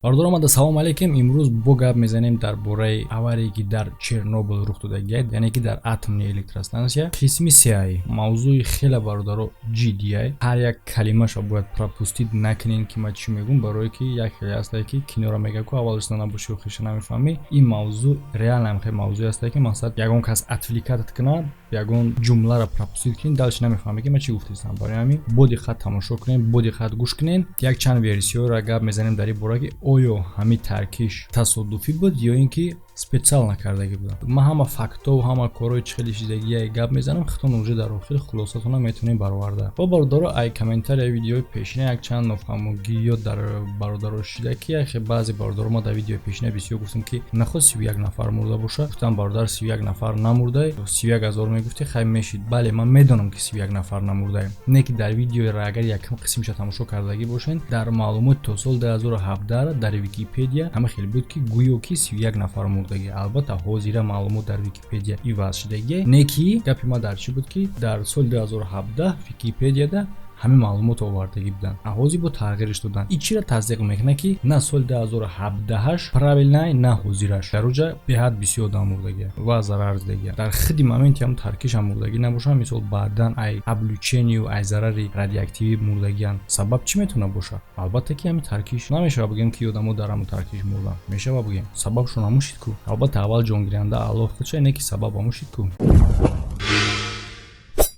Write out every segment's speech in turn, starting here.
Бардор омада салом алейкум. Имрӯз бо гап мезанем дар бораи аварие ки дар Чернобыл рух додагист, яъне ки дар атомни электростансия қисми сеяи. Мавзӯи хеле бардоро ҷиддия. Ҳар як калимаша бояд пропустид накунен ки ман чӣ мегӯм, барое ки як хеле ҳастае ки кинора мега ку аввалаш набоши охиша намефаҳмӣ. Ин мавзӯъ реалан хеле мавзӯъ ҳастае ки мақсад ягон кас отвлекатат кунад, ягон ҷумларо пропустид кунед, далш намефаҳме ки ман чӣ гуфтистам. Барои ҳамин бо диққат тамошо кунед, бо диққат гӯш кунед. Як чанд версияро гап мезанем дар ин бора ки оё ҳамин таркиш тасодуфӣ буд ё ин ки специал накардагӣ буд. Ман ҳама фактову ҳама корҳои чхели чизагия гап мезанам, хитон уже дар охир хулосатона метавонем бароварда. Ва бародаро ай комментария видеои пешина як чанд нофаҳмогиё дар бародаро шида ки яхе баъзе бародаро мо дар видеои пешина бисёр гуфтем ки нахост 31 нафар мурда боша. Гуфтам бародар 31 нафар намурда, 31000 мегуфти, хай мешид. Бале ман медонам ки 31 нафар намурда. Не ки дар видеоро агар якм қисмиша тамошо кардагӣ бошен, дар маълумоти то соли 2017 дар Википедия ҳама хеле буд ки гӯё ки 31 нафар мурдаги. Албатта ҳозира маълумот дар Википедия иваз шудаги. Не ки гапи ма дар чӣ буд ки дар соли 2017 Википедияда ҳамин маълумот овардагӣ буданд. Ҳозир бо тағйириш додан. И чиро тасдиқ мекунад ки на соли 2017 правилнай, на ҳозираш. Дар уҷа беҳад бисёр одам мурдагия ва зарар дидагия. Дар худи моменти ҳам таркишам мурдагӣ набошад, мисол баъдан ай облучению, ай зарари радиоактивӣ мурдагиянд. Сабаб чӣ метавонад бошад? Албатта ки ҳамин таркиш. Намешавад бигем ки одамо дар ҳамин таркиш мурдан. Мешавад бигем. Сабабшон ҳамушид ку. Албатта аввал ҷонгиранда Аллоҳ худша, не ки сабаб ҳамушид ку.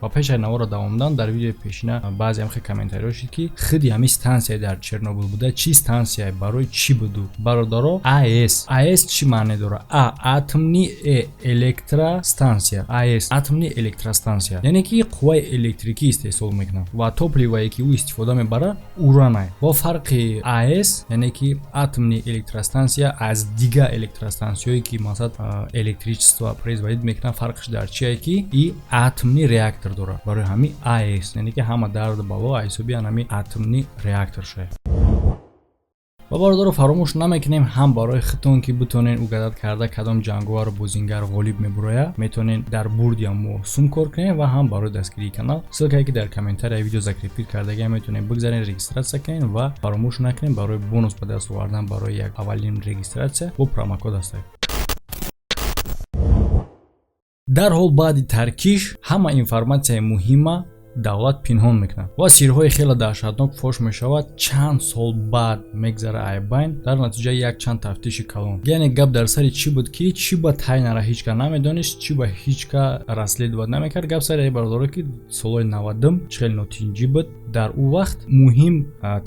Ва пешай навора давомдан дар видеои пешина баъзе ҳамхе комментариҳо шид ки худи ҳамин стансия дар Чернобыл буда, чӣ стансия, барои чӣ буду? Бародаро, АЭС. АЭС чӣ маъне дорад? Атомни электростансия. АЭС атомни электростансия. Яъне ки қувваи электрикӣ истеҳсол мекунад ва топливое ки ӯ истифода мебарад уран. Ва фарқи АЭС, яъне ки атомни электростансия аз дигар электростансияҳое ки масалан электричество производить мекунад, фарқш дар чие ки и атомни реактор дорад. Барои ҳамин АЭС, яъне ки ҳама дарду бало айсоби ҳамин атомни реактор шуд. ва бародаро фаромӯш намекунем ҳам барои хитон ки битонен угадат карда кадом ҷанговару бозингар ғолиб мебурояд, метавонен дар бурди ҳам мосум кор кунем ва ҳам барои дастгирии канал ссилкае ки дар комментарияи видео закрепит кардагӣ метавонем бигзарен, регистратсия кунем ва фаромӯш накунем барои бонус ба даст овардан барои як аввалин регистратсия бо промокод ҳастад. Дар ҳол баъди таркиш ҳама информатсияи муҳимма давлат пинҳон мекунад ва сирҳои хеле таҳшатнок фош мешавад. Чанд сол баъд мегзара айбайн дар натиҷаи як чанд тафтиши калон. Яъне гап дар сари чӣ буд ки чӣ ба тайнара ҳеҷ ка намедонист, чӣ ба ҳеҷ ка расследоват намекард. Гап сари бародаро ки солҳои 90 чхел нотиҷӣ буд. Дар ӯ вақт муҳим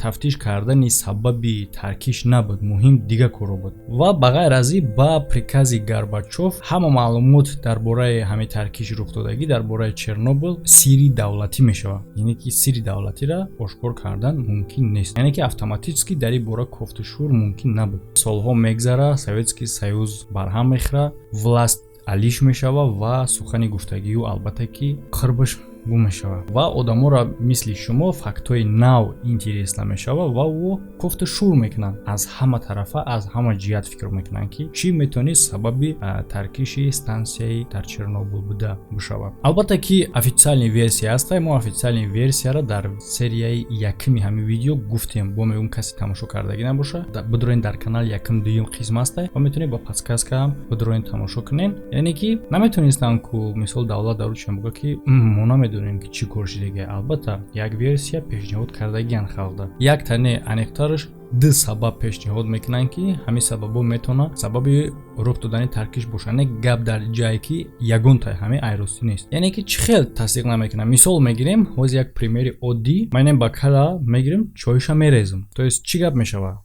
тафтиш кардани сабаби таркиш набуд, муҳим дигар корро буд. Ва ба ғайр аз ин ба прикази Горбачёв ҳама маълумот дар бораи ҳамин таркиш рухдодагӣ дар бораи Чернобыл сирри давлатӣ мешавад. Яъне ки сирри давлатиро ошкор кардан мумкин нест. Яъне ки автоматически дар ин бора кофтушур мумкин набуд. Солҳо мегзара, Советский Союз барҳам мехӯрад, власт алиш мешавад ва сухани гуфтагиу албатта ки қирбаш гум мешавад ва одаморо мисли шумо фактҳои нав интерес намешавад ва ӯ кофта шур мекунанд. Аз ҳама тарафа, аз ҳама ҷиҳат фикр мекунанд ки чӣ метавонист сабаби таркиши стансияи дар Чернобыл буда бошавад. Албатта ки официальни версия ҳаст. Мо официальни версияро дар серияи якми ҳамин видео гуфтем. Бо мегӯям касе тамошо кардагӣ набоша, бидроен дар канал якм дуюм қисм ҳаст ва метавонед ба подсказка ҳам бидроен тамошо кунед. Яъне ки наметавонистанд ку мисол давлат дар рӯ буга ки мо намедонем ки чӣ кор шудагӣ. Албатта як версия пешниҳод кардагиянд халқда. Як тане аниқтараш ду сабаб пешниҳод мекунанд ки ҳамин сабабо метавонад сабаби рух додани таркиш бошад. Не гап дар ҷае ки ягонтай ҳамин айростӣ нест. Яъне ки чӣ хел тасдиқ намекунад. Мисол мегирем, ҳозир як примери оддӣ. Майнем бакала мегирем, чойша мерезам. То есть чӣ гап мешавад?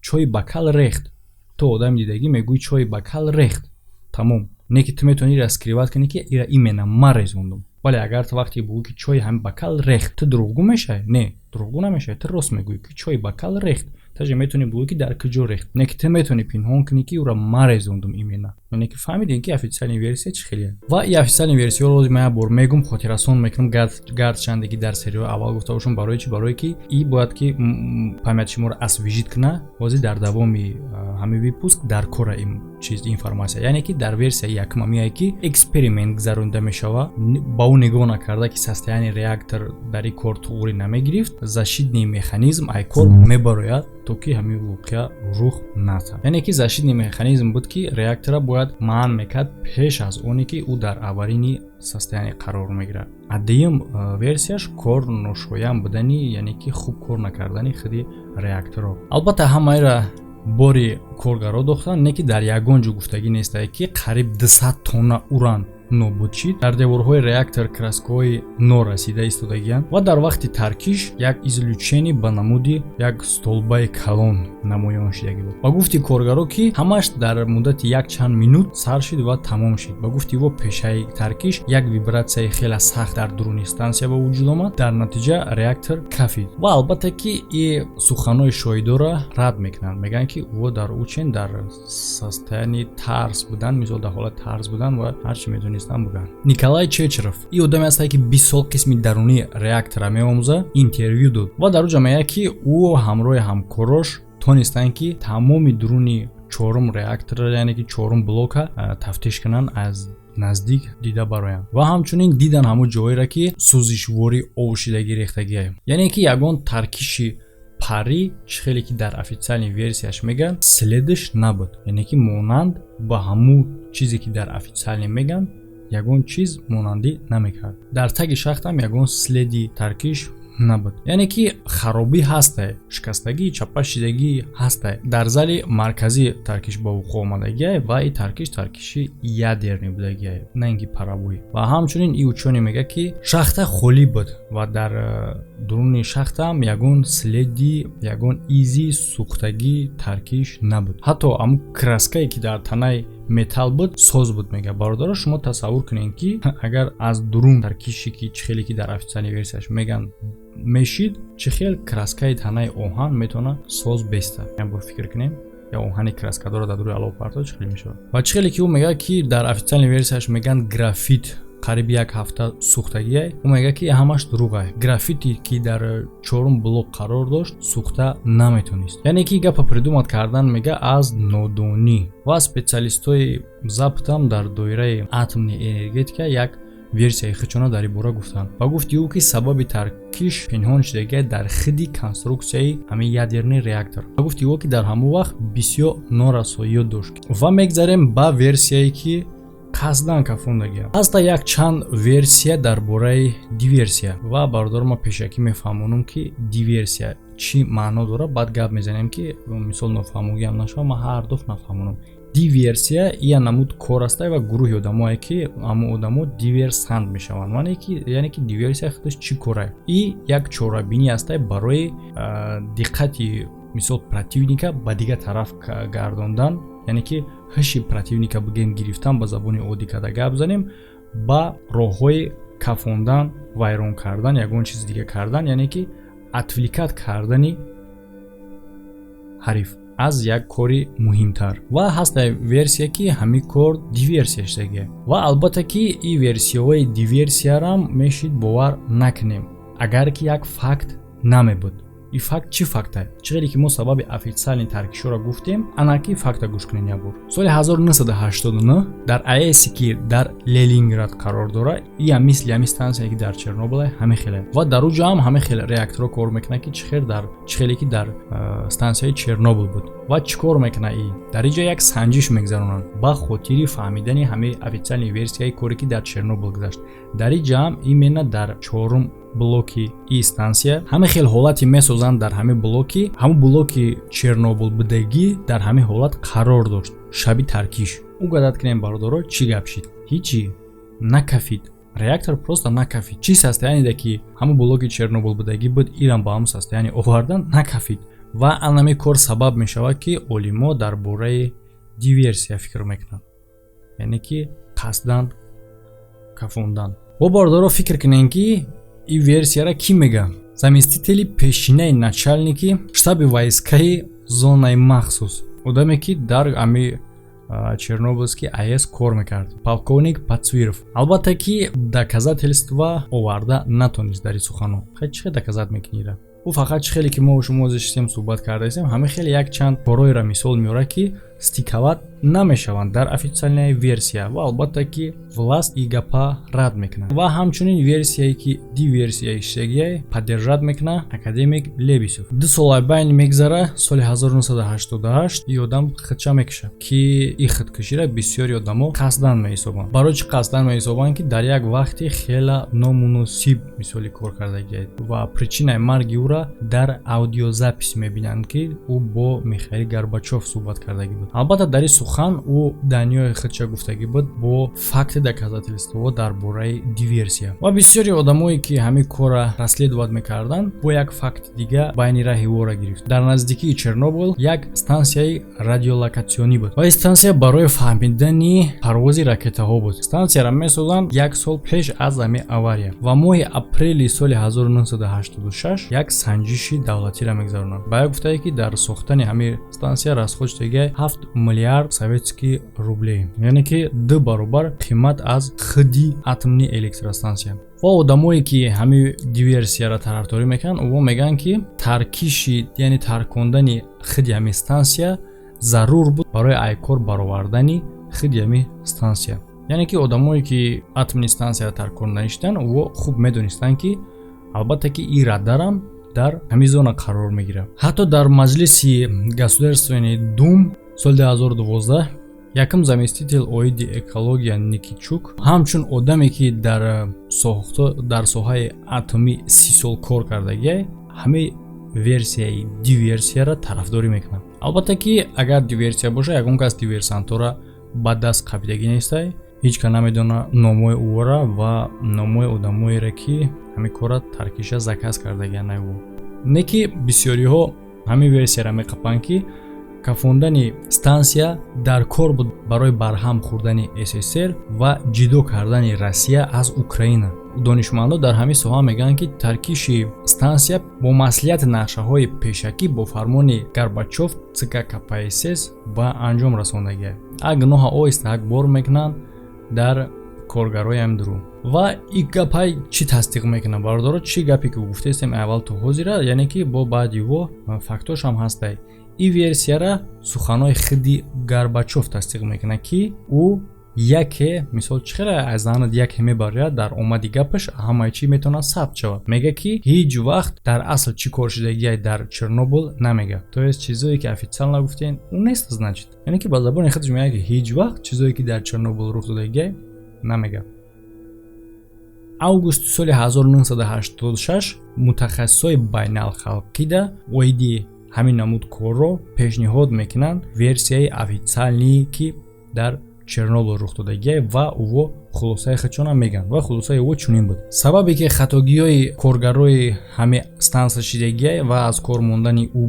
Чойи бакал рехт. То одами дидагӣ мегӯи чойи бакал рехт. Тамом. Не ки ту метавонӣ раскриват кунӣ ки ира имена ман резондум. Вале агар ту вақте бугӯ ки чойи ҳамин бакал рехт, ту дурӯғгӯ мешавӣ? Не, дурӯғгӯ намешавӣ. Ту рост мегӯӣ ки чойи бакал рехт. Таже метавонӣ бугӯӣ ки дар куҷо рехт. Не ки ту метавонӣ пинҳон кунӣ ки ӯро ман резондум имена. яъне ки фаҳмидем ки официальни версия чӣ хеле. Ва ин официальни версияро рози ман як бор мегум, хотиррасон мекунам, гардчанде ки дар серияи аввал гуфта бошам. Барои чӣ? Барое ки ин бояд ки памяти шуморо освежит кунад. ҳозир дар давоми ҳамин випуск дар кора ин чиз информация, яъне ки дар версияи якума меояд ки эксперимент гузаронида мешавад, ба ӯ нигоҳ накарда ки состояние реактор дар ин кор туғури намегирифт, защитный механизм ай кор мебарояд то ки ҳамин воқеа рух натавад. Яъне ки защитный механизм буд ки реактора бояд манъ мекард пеш аз оне ки ӯ дар аварини состояние қарор мегирад. Аддаюм версияш кор ношоям будани, яъне ки хуб кор накардани худи реакторо. Албатта ҳамаира бори коргаро дохтан, не ки дар ягон ҷо гуфтагӣ нестае ки қариб 200 тонна уран нобуд шид, дар деворҳои реактор краскаҳои норасида истодагиянд ва дар вақти таркиш як излучени ба намуди як столбаи калон намоён шидагӣ буд. Ба гуфти коргаро ки ҳамаш дар муддати якчанд минут сар шид ва тамом шид. Ба гуфти ӯ пешаи таркиш як вибратсияи хеле сахт дар дуруни стансия ба вуҷуд омад, дар натиҷа реактор кафид. Ва албатта ки и суханои шоҳидора рад мекунанд, мегӯянд ки ӯ дар учен дар состоянии тарс будан, мисол дар ҳолати тарс будан ва ҳарчи метавонистан буган. Николай Чечеров ин одаме аст ки 20 сол қисми дарунии реактора меомӯзад, интервю дод ва дар ӯ мегӯяд ки ӯ ҳамроҳи ҳамкорош тонистанд ки тамоми дуруни чорум реактора, яъне ки чорум блока тафтиш кунанд, аз наздик дида бароянд ва ҳамчунин дидан ҳамон ҷоеро ки сӯзишворӣ овшидагӣ рехтагиае, яъне ки ягон таркиши пари чӣ хеле ки дар официальни версияш меган следиш набуд, яъне ки монанд ба ҳамун чизе ки дар официални меган ягон чиз монандӣ намекард. Дар таги шахтам ягон следи таркиш набуд, яъне ки харобӣ ҳастае, шикастагӣ, чапашидагӣ ҳастае. Дар зали марказӣ таркиш ба вуқӯъ омадагиае ва и таркиши ядерни будагиае, на ин ки паравоӣ. Ва ҳамчунин и учёни мегӯяд ки шахта холӣ буд ва дар дуруни шахтам ягон следи, ягон изи сӯхтагӣ таркиш набуд. Ҳатто ҳамун краскае ки дар танаи металл буд соз буд. Мега бародаро, шумо тасаввур кунед ки агар аз дурун таркиши ки чӣ хеле ки дар официальни версияш меган мешид, чӣ хел краскаи танаи оҳан метавона соз беста. Бо фикр кунем, я оҳани краскадора дар дуруни алоҳ партоф чӣ хеле мешавад. Ва чӣ хеле ки ӯ мегӯяд ки дар официальни версияш меган графит қариб як ҳафта сӯхтагиае, ӯ мегӯяд ки ҳамаш дурӯғае. Графити ки дар чорум блок қарор дошт сӯхта наметонист, яъне ки гапа придумат кардан мега аз нодонӣ. Ва специалистои забтам дар доираи атомни энергетика як версияи хучона дар ин бора гуфтанд. Ба гуфти ӯ ки сабаби таркиш пинҳон шудагиае дар худи конструксияи ҳамин ядерни реактор. Ба гуфти ӯ ки дар ҳамон вақт бисёр норасоиё дошт. Ва мегзарем ба версияе ки қасдан кафондагия. Ҳаста як чанд версия дар бораи диверсия ва бародаро ма пешакӣ мефаҳмонам ки диверсия чӣ маъно дорад. Баъд гап мезанем ки мисол нофаҳмогиам нашава, ма ҳар доф нафаҳмонам. Диверсия ия намуд кор аст ва гурӯҳи одамое ки ҳамон одамо диверсант мешаванд, яъне ки диверсия худаш чӣ корае? И як чорабинӣ аст барои диққати мисол противника ба дигар тараф гардондан, яъне ки ҳиши противника бигем гирифтан, ба забони оддӣ карда гап занем, ба роҳҳои кафондан, вайрон кардан, ягон чизи дига кардан, яъне ки отвлекат кардани ҳариф аз як кори муҳимтар. Ва ҳаста версия ки ҳамин кор диверсия шудагиае. Ва албатта ки и версияҳои диверсиярам мешид бовар накунем агар ки як факт намебуд. И факт чӣ фактае? Чӣ хеле ки мо сабаби официални таркишоро гуфтем, ана ки факта гӯш кунед як бор. Соли 1989 дар АЭСи ки дар Ленинград қарор дорад, ия мисли ҳамин станция ки дар Чернобыл ҳамин хеле. Ва дар ӯ ҷо ҳам ҳамин хеле реакторо кор мекунад ки чӣ хеле ки дар станцияи Чернобыл буд. Ва чӣ кор мекунад и? Дар ин ҷо як санҷиш мегзаронанд ба хотири фаҳмидани ҳамаи официални версияи коре ки дар Чернобыл гузашт. Дар ин ҷо ҳам именно дар чорум блоки и станция ҳамин хел ҳолати месозанд дар ҳамин блоки. Ҳамун блоки Чернобыл будагӣ дар ҳамин ҳолат қарор дошт, шаби таркиш. ӯ гадат кунем бародаро, чӣ гап шид? Ҳичи накафид. Реактор просто накафид. Чӣ состояниеда ки ҳамун блоки Чернобыл будагӣ буд, ирам ба ҳамун состояние овардан накафид. Ва анами кор сабаб мешавад ки олимо дар бораи диверсия фикр мекунанд, яъне ки қасдан кафондан. бо бародаро фикр кунем ки ин версияра кӣ мегӯяд? Заместители пешинаи начальники штаби войскаи зонаи махсус, одаме ки дар ами Чернобылский АЭС кор мекард, полковник Пацвиров. Албатта ки доказательства оварда натонист дар ин суханҳо. Чӣ доказат мекунира? او فقط خیلی که ما و شما داشتیم صحبت کرده ایم همه خیلی یک چند کارهای را مثال میاره که استیکالات نمیشوند در افیциальная версия و البته که власть ای گپا رد میکنه و همچنین ورسیایی که دی ورسیای поддержать میکنه академик Лебесов. 2 سال بین میگذره. سال 1988 ای آدم خودشه میکشه که این خودکشی را بسیاری آدما قصدن میحسابند. برای چی قصدن میحسابند که در یک وقتی خیلی نامناسب مثالی کار کردگی و причиной مرگ او را در аудиозапись میبینند که او با میخائیل горбачев صحبت کردگی بود. البته در این سخن او دنیای خودشه گفتگی بود با فакт доказательства дар бораи диверсия و بسیاری آدمایی که همین کار را расследовать میکردن با یک فакт دیگه بین راهی او را گرفت. در نزدیکی چرنوبیل یک ستانسیای رادیولوکاسیونی بود و این ستانسیا برای فهمیدن پرواز راکت‌ها بود. ستانسیا را میسازند یک سال پیش از همین авария و ماه اپریل سال 1986 یک سنجش دولتی را میگذارند. باید گفته که در ساختن همین ستانسیا расход دیگه 7 میلیارد советский рублей یعنی که 2 برابر قیمت از خودی اتمی الکتروستانسیا. و آدمایی که همین دیورسیا را طرفداری میکنن او میگن که ترکیش یعنی ترکوندن خودی همین استانسیا ضرور بود برای ایکور برآوردن خودی همین استانسیا. یعنی که آدمایی که اتمی استانسیا را ترکوندن داشتن او خوب میدونستن که البته که این радарам در همین زون قرار میگیره. حتی در مجلس государственный дум سال 2012 яким заместитель оиди экология Никичук ҳамчун одаме ки дар соҳаи атомӣ 30 сол кор кардагӣ ҳамаи версияи диверсияро тарафдорӣ мекунад. албатта ки агар диверсия боша ягон кас диверсантора ба даст қабидагӣ нестай. ҳеҷ ка намедона номои ӯро ва номои одамоеро ки ҳамин кора таркиша заказ кардагианаи ӯ не ки бисёриҳо ҳамин версияро меқапанд ки кафондани стансия дар кор буд барои барҳам хӯрдани СССР ва ҷидо кардани Россия аз Украина. донишмандо дар ҳамин соҳа мегӯянд ки таркиши стансия бо маслиҳати нақшаҳои пешакӣ бо фармони Горбачёв ЦК КПСС ба анҷом расондагӣ. а гуноҳа оҳиста бор мекунанд дар коргарои амдру ва ин гапай чӣ тасдиқ мекунад бардоро чӣ гапе ки гуфтаистем аввал то ҳозира яъне ки бо баъди во фактош ҳам ҳастай. این ورسیه را سخنهای خودی گورباچوف تصدیق میکنه که او یک مثال چخیره از آن یک میبره در اومدی گپش همه چی میتونه ثبت شود. میگه که هیچ وقت در اصل چی کار شدگی در چرنوبیل نمیگه. تو از چیزایی که افیциально نگفتین اون نیست значит. یعنی که با زبان خودش میگه که هیچ وقت چیزایی که در چرنوبیل رخ دادگی نمیگه. август соли 1986 мутахассисои байналхалқӣ да оиди ҳамин намуд корро пешниҳод мекунанд версияи официалие ки дар чернобил рух додагие ва ӯ хулосаи худшона мегӯянд ва хулосаи ӯ чунин буд. сабабе ки хатогиҳои коргарои ҳамин станса шидагие ва аз кор мондани ӯ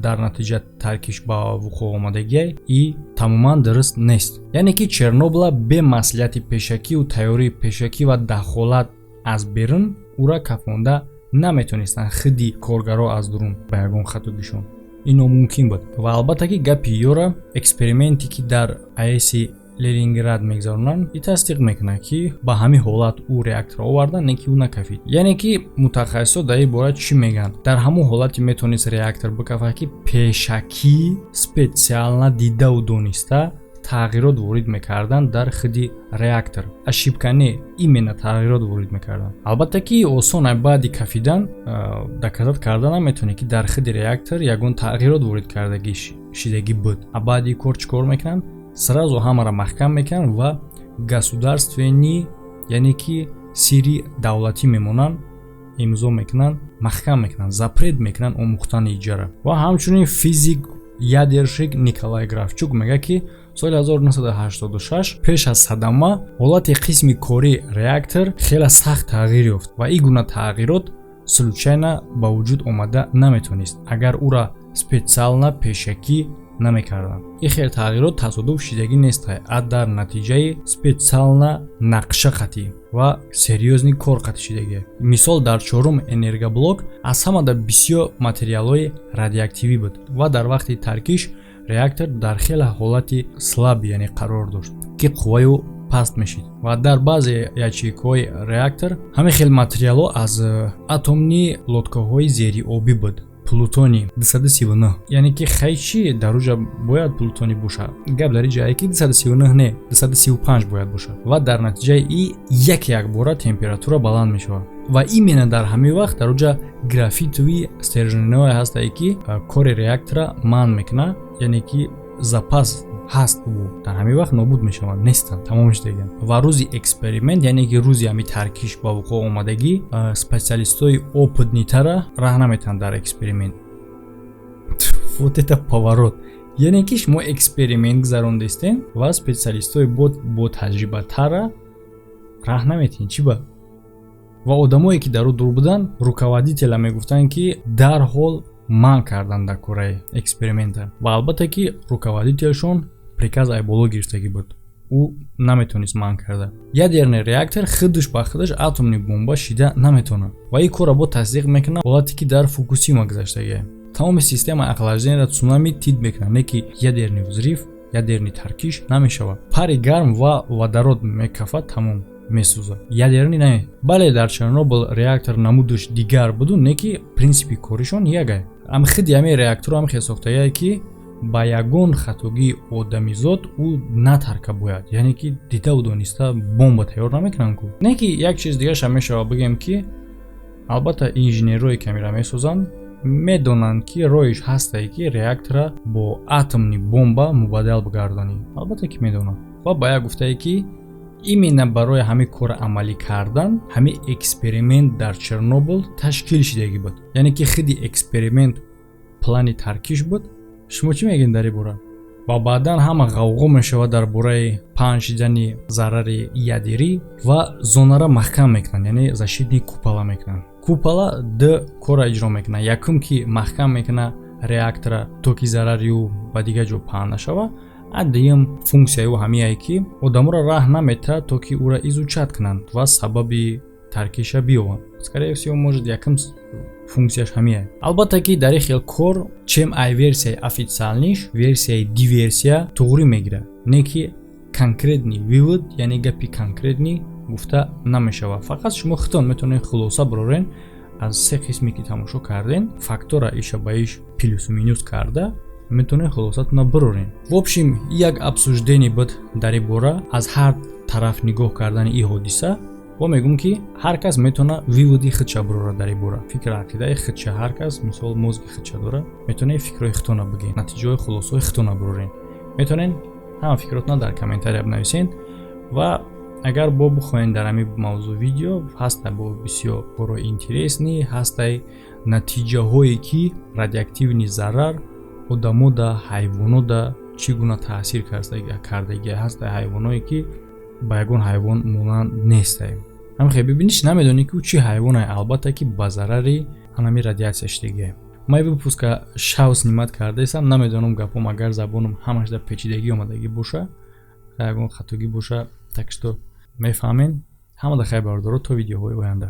дар натиҷа таркиш ба вуқӯъ омадагие и тамоман дуруст нест. яъне ки чернобила бе маслиҳати пешакиву тайёрии пешакӣ ва дахолат аз берун ӯра кафонда наметонистанд худи коргаро аз дурун ба ягон хатогишон. ин номумкин буд ва албатта ки гапи ёра эксперименте ки дар аэси Ленинград мегзаронанд и тасдиқ мекунад ки ба ҳамин ҳолат ӯ реактор овардан не ки ӯ накафид. яъне ки мутахассисо дар ин бора чӣ мегӯянд? дар ҳамон ҳолати метавонист реактор бикафад ки пешакӣ специально дидаву дониста тағйирот ворид мекарданд дар худи реактор. ошибка не именно тағйирот ворид мекарданд. албатта ки осон баъди кафидан доказат карда наметавонӣ ки дар худи реактор ягон тағйирот ворид кардагӣ шидагӣ буд. а баъди кор чӣ кор мекунанд? сразу ҳамаро маҳкам мекунанд ва государственӣ яъне ки сирри давлатӣ мемонанд имзо мекунанд, маҳкам мекунанд, запрет мекунанд омӯхтани иҷара. ва ҳамчунин физик ядершик Николай Графчук мегӯяд ки соли 1986 пеш аз садама ҳолати қисми кории реактор хеле сахт тағйир ёфт ва ин гуна тағйирот случайно ба вуҷуд омада наметавонист агар ӯра специально пешакӣ намекарданд. ин хел тағйирот тасодуф шидагӣ нестай, а дар натиҷаи специально нақшақатӣ ва серьёзни кор қатӣ шидагӣ. мисол дар чорум энергоблок аз ҳамада бисёр материалҳои радиоактивӣ буд ва дар вақти таркиш реактор дар хела ҳолати слаб яъне қарор дошт ки қувваи паст мешид ва дар баъзе ячейкаҳои реактор ҳамин хел материалҳо аз атомни лодкаҳои зериобӣ буд. Плутоний 239, яъне ки хайчи дар уҷа бояд плутоний боша. Гап дар ин ҷае ки 239 не, 235 бояд бошад ва дар натиҷаи и як бора температура баланд мешавад. Ва именно дар ҳамин вақт дар уҷа графитови стержненое ҳастае ки кори реактора манъ мекунад, яъне ки запас ҳаст ӯ дар ҳамин вақт нобуд мешаванд, нестанд, тамом шудаган. Ва рӯзи эксперимент, яъне ки рӯзи ҳамин таркиш ба вуқӯъ омадагӣ, специалистои опытнитара раҳ наметан дар эксперимент. Вот это поворот. Яъне ки шумо эксперимент гузарондестен ва специалистои бо таҷрибатара раҳ наметин. Чӣ ба? Ва одамое ки дар дур буданд, руководителя мегуфтанд ки дарҳол манъ кардан дар кораи эксперимента. Ва албатта ки руководителшон приказ ай боло гирифтагӣ буд. Ӯ наметонист манъ карда. Ядерный реактор худаш ба худаш атомни бомба шида наметонад. Ва ин кора бо тасдиқ мекунад ҳолате ки дар Фукусима гузаштагӣ. Тамоми системаи охлажденияро цунами тид мекунад, не ки ядерный взрив, ядерный таркиш намешавад. Пари гарм ва водород мекафад, тамом месӯзад. Ядерный не. Бале дар Чернобыл реактор намудаш дигар буду, не ки принципи коришон яке. Ам худи ҳамин реакторро ҳам сохтагие ки ба ягон хатогии одамизод ӯ натарка бояд. Яъне ки дида дониста бомба тайёр намекунанд ку. Не ки як чиз дигаша мешава бигем ки албатта инженерои камера месозанд, медонанд ки роҳиш ҳастае ки реактора бо атомни бомба мубаддал бигардонӣ. Албатта ки медонанд. Ва ба як гуфтае ки именно барои ҳамин кора амалӣ кардан ҳамин эксперимент дар Чернобыл ташкил шидагӣ буд. Яъне ки худи эксперимент плани таркиш буд. Шумо чӣ мегӯед дар ин бора? Ва баъдан ҳама ғавғо мешавад дар бораи паҳн шидани зарари ядерӣ ва зонара маҳкам мекунанд, яъне защитни купола мекунанд. Купола ду кора иҷро мекунад. Якум ки маҳкам мекунад реактора то ки зарари ӯ ба дигар ҷо паҳн нашавад. Дигам функсияи ӯ ҳамияе ки одаморо раҳ намедиҳад то ки ӯро изучат кунанд ва сабаби таркиша биёбанд. Скорее всего может якум функсияш ҳамияе. Албатта ки дар ин хел кор чем ай версияи официалниш, версияи диверсия туғрӣ мегирад. Не ки конкретни вывод, яъне гапи конкретни гуфта намешавад. Фақат шумо худтон метавонед хулоса барорен аз се қисме ки тамошо карден, фактора иша ба иш плюсу минус карда метавонед хулосатона барорен. В общем, як обсуждение буд дар ин бора, аз ҳар тараф нигоҳ кардани ин ҳодиса. Ва мегӯм ки ҳар кас метавона виводи худша барора дар ин бора. Фикр ақидаи худша ҳар кас, мисол мозги худша дора, метавонед фикрои худтона бигӯед, натиҷаҳои хулосаи худтона барорен. Метавонед ҳама фикротона дар комментария бинависед ва агар бо бихоҳед дар ҳамин мавзӯъ видео ҳаста бо бисёр борои интересни, ҳастай натиҷаҳое ки радиоактивни зарар одамода, ҳайвонода чӣ гуна таъсир кардагӣ ҳастай ҳайвоное ки ба ягон ҳайвон монанд нестаем. Ҳамхе бибиниш намедонӣ ки ӯ чӣ ҳайвонае, албатта ки ба зарари ҳамин радиатсия шудагие. Ман выпуска шав снимат кардаесам, намедонам гапом агар забонам ҳамашда печидагӣ омадагӣ боша, ягон хатогӣ боша, так што мефаҳмед. Ҳамада хайр бародаро, то видеоҳои оянда.